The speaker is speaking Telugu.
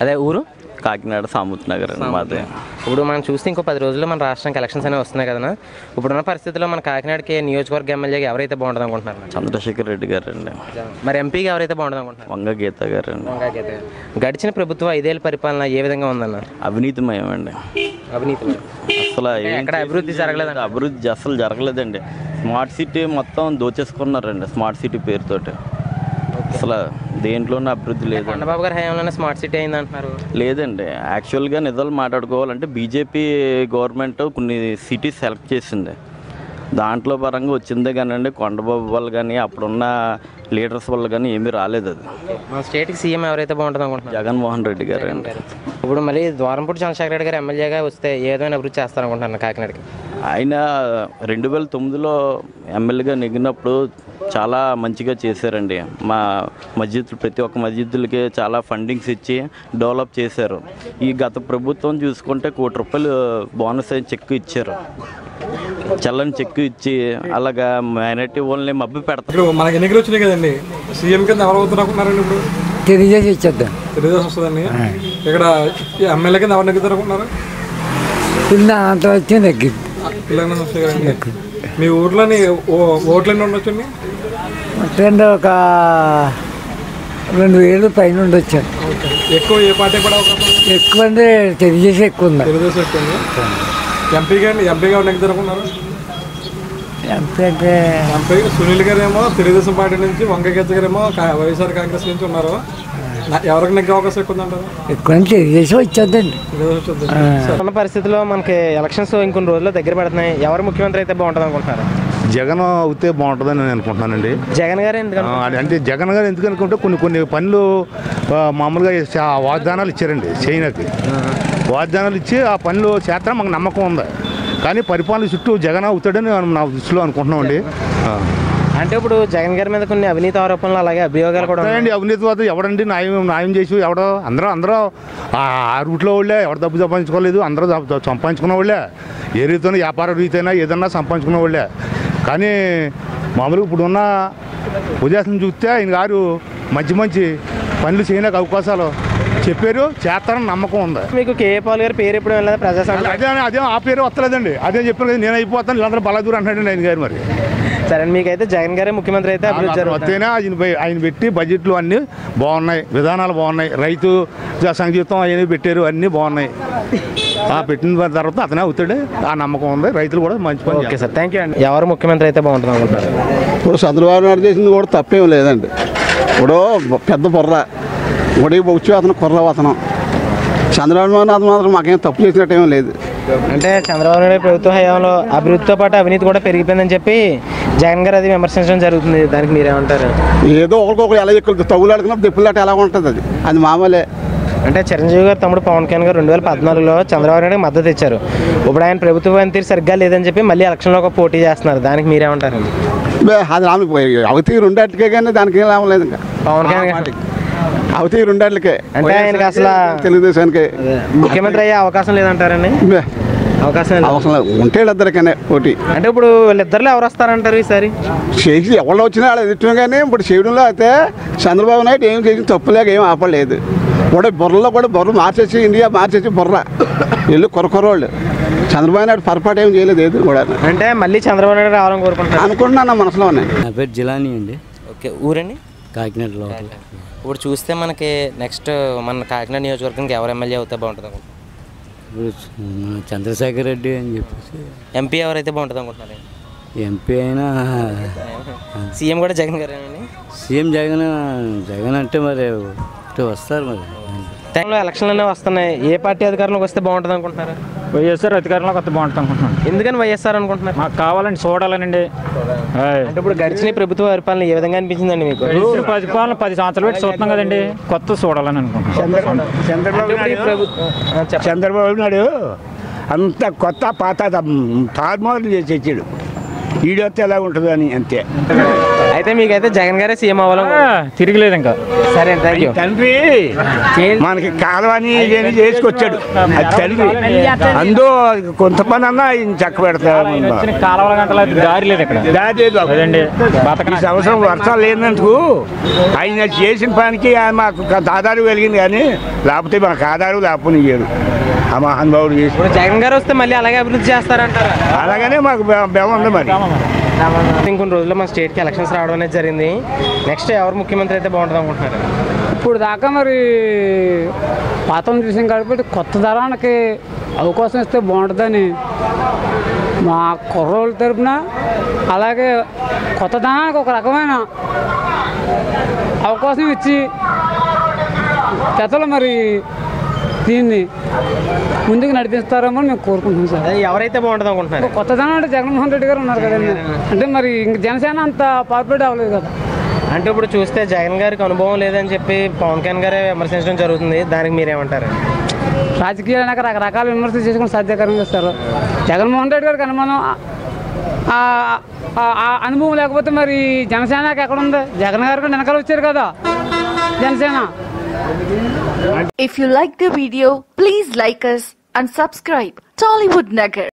అదే ఊరు కాకినాడ సామూత్ నగర్ అండి మాది. ఇప్పుడు మనం చూస్తే ఇంకో 10 రోజుల్లో మన రాష్ట్రానికి ఎలక్షన్స్ అనేవి వస్తున్నాయి కదా. ఇప్పుడున్న పరిస్థితుల్లో మన కాకినాడకి నియోజకవర్గ ఎమ్మెల్యేగా ఎవరైతే బాగుంటుంది అనుకుంటున్నారు? చంద్రశేఖర్ రెడ్డి గారు అండి. మరి ఎంపీగా ఎవరైతే బాగుంటుంది అనుకుంటున్నారు? వంగ గీత గారు అండి. గడిచిన ప్రభుత్వం 5 ఏళ్ళ పరిపాలన ఏ విధంగా ఉందన్న? అవినీతిమయం అండి. అవినీతి అసలు ఎక్కడ అభివృద్ధి జరగలేదండి. అభివృద్ధి అసలు జరగలేదండి. స్మార్ట్ సిటీ మొత్తం దోచేసుకున్నారండి స్మార్ట్ సిటీ పేరుతోటి. అసలు దేంట్లోనే అభివృద్ధి లేదు. చంద్రబాబు గారి హయాంలోనే స్మార్ట్ సిటీ అయింది అంటున్నారు. లేదండి, యాక్చువల్గా నిజాలు మాట్లాడుకోవాలంటే బీజేపీ గవర్నమెంట్ కొన్ని సిటీస్ సెలెక్ట్ చేసింది, దాంట్లో పరంగా వచ్చిందే కానండి. కొండబాబు వాళ్ళు కానీ అప్పుడున్న లీడర్స్ వల్ల కానీ ఏమీ రాలేదు. అది మన స్టేట్కి సీఎం ఎవరైతే బాగుంటుంది అనుకుంటున్నారు? జగన్మోహన్ రెడ్డి గారు అండి. ఇప్పుడు మళ్ళీ ద్వారంపూడి చంద్రశేఖర్ రెడ్డి గారు ఎమ్మెల్యేగా వస్తే ఏ విధమైన అభివృద్ధి చేస్తారనుకుంటున్నాను కాకినాడకి? ఆయన 2009లో ఎమ్మెల్యేగా నెగ్గినప్పుడు చాలా మంచిగా చేశారండి. మా మస్జిద్ ప్రతి ఒక్క మస్జిద్లకి చాలా ఫండింగ్స్ ఇచ్చి డెవలప్ చేశారు. ఈ గత ప్రభుత్వం చూసుకుంటే ₹1 బోనస్ అని చెక్ ఇచ్చారు, చల్లని చెక్కు ఇచ్చి అలాగా మైనారిటీ ఓన్లీ మబ్బి పెడతారు. ఇప్పుడు మనకి ఎన్నికలు వచ్చినాయి కదండి, సీఎం కింద ఎవరు అవుతున్నారండి? ఇప్పుడు తెలియజేసి ఇచ్చేద్దాం. తెలుగుదేశం వస్తుందండి. ఇక్కడ ఎమ్మెల్యే కింద ఎవరు నెగ్గుతారు అనుకుంటున్నారు? అంత వచ్చి నెగ్గింది. మీ ఊర్లోని ఓట్లు ఎన్ని ఉండొచ్చండి? ఒక 2000 పైన ఉండొచ్చు. ఎక్కువ ఏ పార్టీ కూడా ఎక్కువ అంటే తెలియజేసి ఎక్కువ ఉంది. తెలుగుదేశం ఎక్కువ ఉంది. ఎంపీగా ఎవరు నెగ్గుతారు అనుకున్నారు? ఎంపీ సునీల్ గారు ఏమో తెలుగుదేశం పార్టీ నుంచి, వంగ గీత గారు ఏమో వైఎస్ఆర్ కాంగ్రెస్ నుంచి ఉన్నారు. ఎవరికి నెగ్గే అవకాశం ఎక్కువ ఉందంటారు? ఎక్కువ తెలియజేసి వచ్చేద్దండి. ఉన్న పరిస్థితుల్లో మనకి ఎలక్షన్స్ ఇంకొన్ని రోజుల్లో దగ్గర పడుతున్నాయి. ఎవరు ముఖ్యమంత్రి అయితే బాగుంటుంది అనుకుంటున్నారు? జగన్ అవుతే బాగుంటుందని నేను అనుకుంటున్నానండి. జగన్ గారు అంటే జగన్ గారు ఎందుకు అనుకుంటే కొన్ని పనులు మామూలుగా వాగ్దానాలు ఇచ్చారండి. చైనాకి వాగ్దానాలు ఇచ్చి ఆ పనులు చేస్తాం మాకు నమ్మకం ఉంది. కానీ పరిపాలన చుట్టూ జగన్ అవుతాడని నా దృష్టిలో అనుకుంటున్నామండి. అంటే ఇప్పుడు జగన్ గారి మీద కొన్ని అవినీతి ఆరోపణలు అలాగే అభియోగాలు కూడా ఉన్నాయండి. అవినీతి వాదు ఎవడండి న్యాయం చేసి ఎవడో అందరూ ఆ రూట్లో వాళ్ళే, ఎవరు డబ్బు సంపాదించుకోలేదు, అందరూ సంపాదించుకున్న వాళ్ళే. ఏ రీతిలో వ్యాపార రీతైనా ఏదన్నా సంపాదించుకున్న వాళ్ళే. కానీ మామూలుగా ఇప్పుడున్న ఉద్దేశం చూస్తే ఆయన గారు మంచి పనులు చేయడానికి అవకాశాలు చెప్పారు, చేస్తారని నమ్మకం ఉంది. మీకు కేఏ పాల్ గారి పేరు ఎప్పుడు వెళ్ళలేదు ప్రజాసంఘం? అదే ఆ పేరు వస్తలేదండి. అదే చెప్పాను కదా, నేను అయిపోతాను, వీళ్ళందరూ బలాదూరు అంటున్నాడండి ఆయన గారు. మరి సరే, మీకైతే జగన్ గారే ముఖ్యమంత్రి అయితే వస్తేనే ఆయన పెట్టి బడ్జెట్లు అన్నీ బాగున్నాయి, విధానాలు బాగున్నాయి, రైతు సంగీతం అవన్నీ పెట్టారు, అన్నీ బాగున్నాయి. పెట్టిన తర్వాత అతనే అవుతాడు, ఆ నమ్మకం ఉంది. రైతులు కూడా మంచి పని. ఓకే సార్, థ్యాంక్ యూ అండి. ఎవరు ముఖ్యమంత్రి అయితే బాగుంటుంది అనుకుంటారు? ఇప్పుడు చంద్రబాబు నాయుడు చేసింది కూడా తప్పేం లేదండి. ఇప్పుడు పెద్ద బుర్ర వచ్చి అతను కుర్ర అతను చంద్రబాబు నాయుడు మాత్రం మాకేం తప్పు చేసినట్టు ఏమీ లేదు. అంటే చంద్రబాబు నాయుడు ప్రభుత్వ హయాంలో అభివృద్ధితో పాటు అవినీతి కూడా పెరిగిపోయిందని చెప్పి జగన్ గారు అది విమర్శించడం జరుగుతుంది. దానికి మీరేమంటారు? ఏదో ఒకరికొకరు ఎలా ఎక్కువ తగులాడుకున్నప్పుడు తిప్పులాట ఎలా ఉంటుంది, అది మామూలే. అంటే చిరంజీవి గారు తమ్ముడు పవన్ కళ్యాణ్ గారు 2014లో చంద్రబాబు నాయుడు మద్దతు ఇచ్చారు. ఇప్పుడు ఆయన ప్రభుత్వ పనితీరు సరిగ్గా లేదని చెప్పి మళ్ళీ ఎలక్షన్లో ఒక పోటీ చేస్తున్నారు. దానికి మీరేమంటారు? అది అవతీ రెండేట్లకే కానీ దానికి ఏం లాభం లేదు. ఇంకా పవన్ కళ్యాణ్ అవతీ రెండేట్లకే అంటే ఆయనకి అసలు తెలుగుదేశానికి ముఖ్యమంత్రి అయ్యే అవకాశం లేదంటారండి? అవకాశం ఉంటే ఇద్దరికనే పోటీ. అంటే ఇప్పుడు వీళ్ళిద్దరిలో ఎవరు వస్తారంటారు ఈసారి? చేసి ఎవరు వచ్చినా వాళ్ళు ఎదుటి, కానీ ఇప్పుడు చేయడంలో అయితే చంద్రబాబు నాయుడు ఏం చేసి తప్పులేక ఏం ఆపలేదు. కూడా బుర్రలో కూడా బుర్ర మార్చేసి ఇండియా మార్చేసి బుర్ర వీళ్ళు కొరకొరవాళ్ళు. చంద్రబాబు నాయుడు పొరపాటు ఏం చేయలేదు ఏది కూడా. అంటే మళ్ళీ చంద్రబాబు నాయుడు రావాలని కోరుకుంటున్నాను అనుకుంటున్నాను మనసులోనే. నా పేరు జిలానీ అండి. ఓకే, ఊరండి? కాకినాడలో. ఇప్పుడు చూస్తే మనకి నెక్స్ట్ మన కాకినాడ నియోజకవర్గానికి ఎవరు ఎమ్మెల్యే అవుతే బాగుంటుంది అనుకుంటున్నారు? చంద్రశేఖర్ రెడ్డి అని చెప్పేసి. ఎంపీ ఎవరైతే బాగుంటుంది అనుకుంటున్నారు? ఎంపీ అయినా సీఎం కూడా జగన్ గారేనండి. సీఎం జగన్ అంటే మరి వస్తారు. మరి టైంలో ఎలక్షన్లు వస్తున్నాయి. ఏ పార్టీ అధికారంలోకి వస్తే బాగుంటుంది అనుకుంటున్నారు? వైఎస్ఆర్ అధికారంలోకి వస్తే బాగుంటుంది అనుకుంటున్నాను. ఎందుకని వైఎస్ఆర్ అనుకుంటున్నారు? మాకు కావాలండి, చూడాలనండి. అంటే ఇప్పుడు గడిచిన ప్రభుత్వ పరిపాలన ఏ విధంగా అనిపించిందండి మీకు? పరిపాలన 10 సంవత్సరాలు పెట్టి చూస్తున్నాం కదండి, కొత్త చూడాలని అనుకుంటున్నాను. చంద్రబాబు నాయుడు అంత కొత్త పాత తారుమారులు చేసి ఇచ్చాడు. ఈడొస్తే ఎలా ఉంటుంది అని అంతే. అయితే మీకైతే జగన్ గారే సీఎం అవ్వాలని తిరిగిలేదు ఇంకా. సరే థ్యాంక్ యూ. తండ్రి మనకి కాలువని ఇవన్నీ చేసుకొచ్చాడు, అది తండ్రి. అందు కొంత పని అన్నా ఆయన చక్క పెడతాడు. కాలువల గంటల దారి లేదు ఇక్కడ. దారి లేదు అదండి ఈ సంవత్సరం వర్షాలు లేనందుకు ఆయన చేసిన పనికి మాకు కొంత ఆధారం వెలిగింది, కానీ లేకపోతే మనకు ఆధారం లేకపోతే ఇయ్యారు ఆ మహానుభావుడు చేసి. ఇప్పుడు జగన్ గారు వస్తే మళ్ళీ అలాగే అభివృద్ధి చేస్తారంటారా? అలాగనే మాకు బెమ ఉంది. మరి ఇంకొన్ని రోజుల్లో మన స్టేట్కి ఎలక్షన్స్ రావడం అనేది జరిగింది. నెక్స్ట్ ఎవరు ముఖ్యమంత్రి అయితే బాగుంటుంది అనుకుంటున్నారు? ఇప్పుడు దాకా మరి పాతం చూసాం కాబట్టి కొత్త తరానికి అవకాశం ఇస్తే బాగుంటుందని మా కుర్రోళ్ళ తరపున, అలాగే కొత్త తరానికి ఒక రకమైన అవకాశం ఇచ్చి పెద్దలు మరి దీన్ని ముందుకు నడిపిస్తారేమో మేము కోరుకుంటున్నాం సార్. ఎవరైతే బాగుంటుంది అనుకుంటున్నారు? కొత్తదనం అంటే జగన్మోహన్ రెడ్డి గారు ఉన్నారు కదండి. అంటే మరి ఇంక జనసేన అంత పాపులేట్ అవ్వలేదు కదా. అంటే ఇప్పుడు చూస్తే జగన్ గారికి అనుభవం లేదని చెప్పి పవన్ కళ్యాణ్ గారే విమర్శించడం జరుగుతుంది. దానికి మీరేమంటారు? రాజకీయాలు అయినాక రకరకాల విమర్శలు చేసుకుని సాధ్యకరంగా ఇస్తారు. జగన్మోహన్ రెడ్డి గారికి అనుమానం అనుభవం లేకపోతే మరి జనసేనకి ఎక్కడ ఉంది? జగన్ గారికి వెనకాల వచ్చారు కదా Janasena. If you like the video, please like us and subscribe Tollywood Nagar.